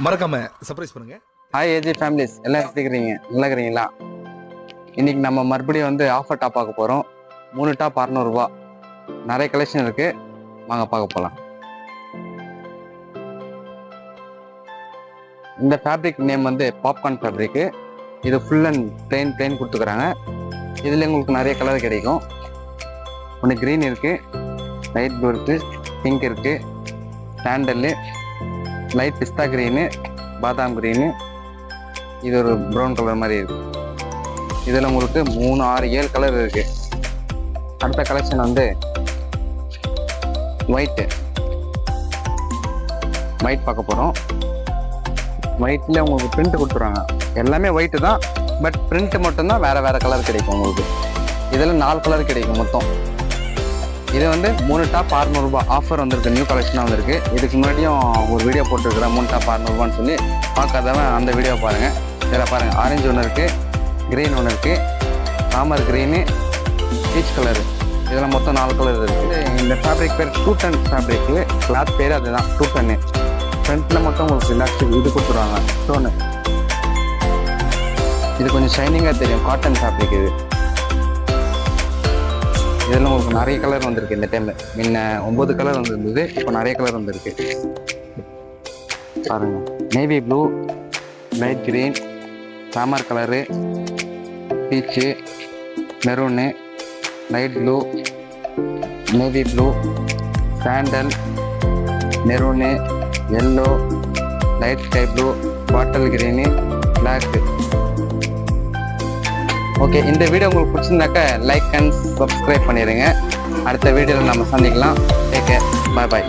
மறக்காம சர்ப்ரைஸ் பண்ணுங்க. Hi AG families, எல்லாம் எப்படி இருக்கிறீங்க? நல்லா இருக்கிறீங்களா? இன்னைக்கு நம்ம மறுபடியும் வந்து ஆஃபர் டாப் பார்க்க போகிறோம். 3 டாப் 600 ரூபா. நிறைய கலெக்ஷன் இருக்கு, வாங்க பார்க்க போகலாம். இந்த ஃபேப்ரிக் நேம் வந்து பாப்கார்ன் ஃபேப்ரிக்கு. இது ஃபுல் அண்ட் பிளெயின் கொடுத்துக்கிறாங்க. இதில் உங்களுக்கு நிறைய கலர் கிடைக்கும். ஒன்று க்ரீன் இருக்கு, லைட் ப்ளூ இருக்கு, பிங்க் இருக்கு, சாண்டலு, லைட் பிஸ்தா க்ரீனு, பாதாம் க்ரீனு, இது ஒரு ப்ரௌன் கலர் மாதிரி இருக்கு. இதில் உங்களுக்கு 3, 6, 7 கலர் இருக்கு. அடுத்த கலெக்ஷன் வந்து ஒயிட் பார்க்க போகிறோம். ஒயிட்டில் உங்களுக்கு பிரிண்ட் கொடுத்துருவாங்க. எல்லாமே ஒயிட்டு தான், பட் பிரிண்ட் மட்டும்தான் வேறு கலர் கிடைக்கும் உங்களுக்கு. இதில் 4 கலர் கிடைக்கும் மொத்தம். இது வந்து 3 டாப் 600 ரூபா ஆஃபர் வந்திருக்கு, நியூ கலெக்ஷனாக வந்திருக்கு. இதுக்கு முன்னாடியும் ஒரு வீடியோ போட்டுருக்குறேன் 3 டாப் 600 ரூபான்னு சொல்லி. பார்க்காதவன் அந்த வீடியோ பாருங்கள். இதில் பாருங்கள், ஆரஞ்சு ஒன்று இருக்குது, க்ரீன் ஒன்று இருக்குது, ராமர் க்ரீனு, பீச் கலரு. இதில் மொத்தம் 4 கலர் இருக்குது. இந்த ஃபேப்ரிக் பேர் 2 டன் ஃபேப்ரிக்கு. கிளாத் பேர் அதுதான் 2 டன்னு. ஃப்ரண்ட்டில் மட்டும் உங்களுக்கு ரிலாக்ஸ் இது கொடுத்துருவாங்க, ஸ்டோனு. இது கொஞ்சம் ஷைனிங்காக தெரியும், காட்டன் ஃபேப்ரிக் இது. இதில் உங்களுக்கு நிறைய கலர் வந்திருக்கு இந்த டைமில். முன்ன 9 கலர் வந்துருந்தது, இப்போ நிறைய கலர் வந்திருக்கு. பாருங்கள், நேவி ப்ளூ, லைட் க்ரீன், சாமர் colour, peach, maroon, light blue, navy blue, sandal, maroon, yellow, light sky blue, bottle green, black. Okay, இந்த வீடியோ உங்களுக்கு பிடிச்சிருந்தாக்கா லைக் அண்ட் சப்ஸ்கிரைப் பண்ணிடுங்க. அடுத்த வீடியோவில் நம்ம சந்திக்கலாம். டேக் கேர், பாய் பாய்.